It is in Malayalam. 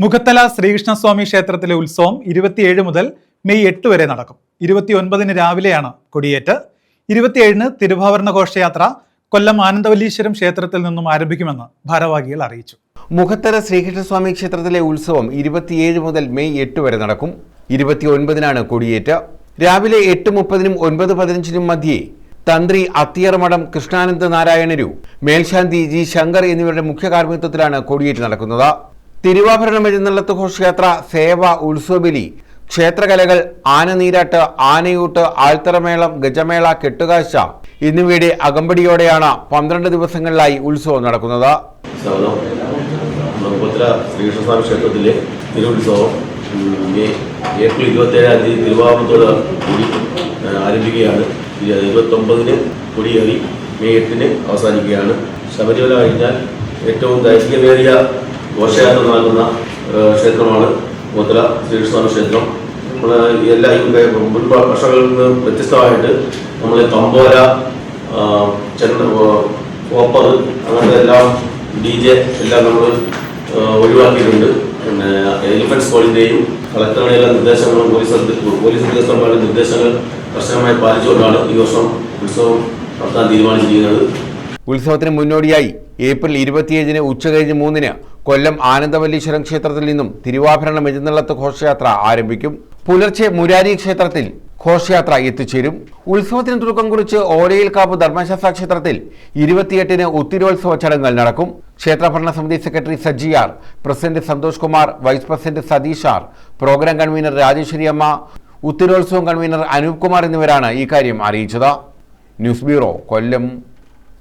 മുഖത്തല ശ്രീകൃഷ്ണസ്വാമി ക്ഷേത്രത്തിലെ ഉത്സവം 27 മുതൽ മെയ് 8 വരെ നടക്കും. 29 രാവിലെയാണ് കൊടിയേറ്റ്. 27 തിരുവാഭരണ ഘോഷയാത്ര കൊല്ലം ആനന്ദവല്ലീശ്വരം ക്ഷേത്രത്തിൽ നിന്നും ആരംഭിക്കുമെന്ന് ഭാരവാഹികൾ അറിയിച്ചു. മുഖത്തല ശ്രീകൃഷ്ണസ്വാമി ക്ഷേത്രത്തിലെ ഉത്സവം 27 മുതൽ മെയ് 8 വരെ നടക്കും. 29 കൊടിയേറ്റ്. രാവിലെ 8:30 9:15 മധ്യേ തന്ത്രി അത്തിയറമഠം കൃഷ്ണാനന്ദ നാരായണരു, മേൽശാന്തി ജി ശങ്കർ എന്നിവരുടെ മുഖ്യ കാർമ്മികത്വത്തിലാണ് കൊടിയേറ്റ് നടക്കുന്നത്. തിരുവാഭരണം എഴുന്നള്ളത്ത് ഘോഷയാത്ര, സേവ, ഉത്സവബലി, ക്ഷേത്രകലകൾ, ആനനീരാട്ട്, ആനയൂട്ട്, ആൽത്തറമേളം, ഗജമേള, കെട്ടുകാഴ്ച എന്നിവയുടെ അകമ്പടിയോടെയാണ് 12 ദിവസങ്ങളിലായി ഉത്സവം നടക്കുന്നത്. ശ്രീകൃഷ്ണസ്വാമി ക്ഷേത്രത്തിലെ തിരുവുത്സവം ഏപ്രിൽ 27 തിരുവാഭരണത്തോട് കൂടി ആരംഭിക്കുകയാണ്. 29 കൊടിയേറി മെയ് 8 അവസാനിക്കുകയാണ്. ശബരിമല കഴിഞ്ഞാൽ ഏറ്റവും ദൈർഘ്യമേറിയ ഘോഷയാത്ര നടക്കുന്ന ക്ഷേത്രമാണ് മുഖത്തല ശ്രീകൃഷ്ണസ്വാമി ക്ഷേത്രം. നമ്മൾ എല്ലാ മുൻ വർഷങ്ങളിൽ നിന്ന് വ്യത്യസ്തമായിട്ട് നമ്മൾ തമ്പോല, കോപ്പർ, അങ്ങനത്തെ എല്ലാം DJ എല്ലാം നമ്മൾ ഒഴിവാക്കിയിട്ടുണ്ട്. പിന്നെ എലിഫന്റ് സ്കോളിൻ്റെയും കളക്ടറുടെയുള്ള നിർദ്ദേശങ്ങളും പോലീസ് ഉദ്യോഗസ്ഥന്മാരുടെ നിർദ്ദേശങ്ങൾ കർശനമായി പാലിച്ചുകൊണ്ടാണ് ഈ വർഷം ഉത്സവം നടത്താൻ തീരുമാനിച്ചിരിക്കുന്നത്. ഉത്സവത്തിന് മുന്നോടിയായി ഏപ്രിൽ 27 ഉച്ചകഴിഞ്ഞ് 3 കൊല്ലം ആനന്ദവല്ലീശ്വരം ക്ഷേത്രത്തിൽ നിന്നും തിരുവാഭരണം എഴുന്നള്ളത്ത് ഘോഷയാത്ര ആരംഭിക്കും. പുലർച്ചെ മുരാരി ക്ഷേത്രത്തിൽ ഘോഷയാത്ര എത്തിച്ചേരും. ഉത്സവത്തിന് തുടക്കം കുറിച്ച് ഓലയിൽക്കാവ് ധർമ്മശാസ്ത്ര ക്ഷേത്രത്തിൽ 28 ഉത്തിരോത്സവ ചടങ്ങുകൾ നടക്കും. ക്ഷേത്ര ഭരണസമിതി secretary Saji R, president Santhosh Kumar, vice president Satheesh R, programme convener Rajeshwari Amma, ഉത്തിരോത്സവം കൺവീനർ അനൂപ് കുമാർ എന്നിവരാണ് ഇക്കാര്യം അറിയിച്ചത്. ന്യൂസ് ബ്യൂറോ, കൊല്ലം.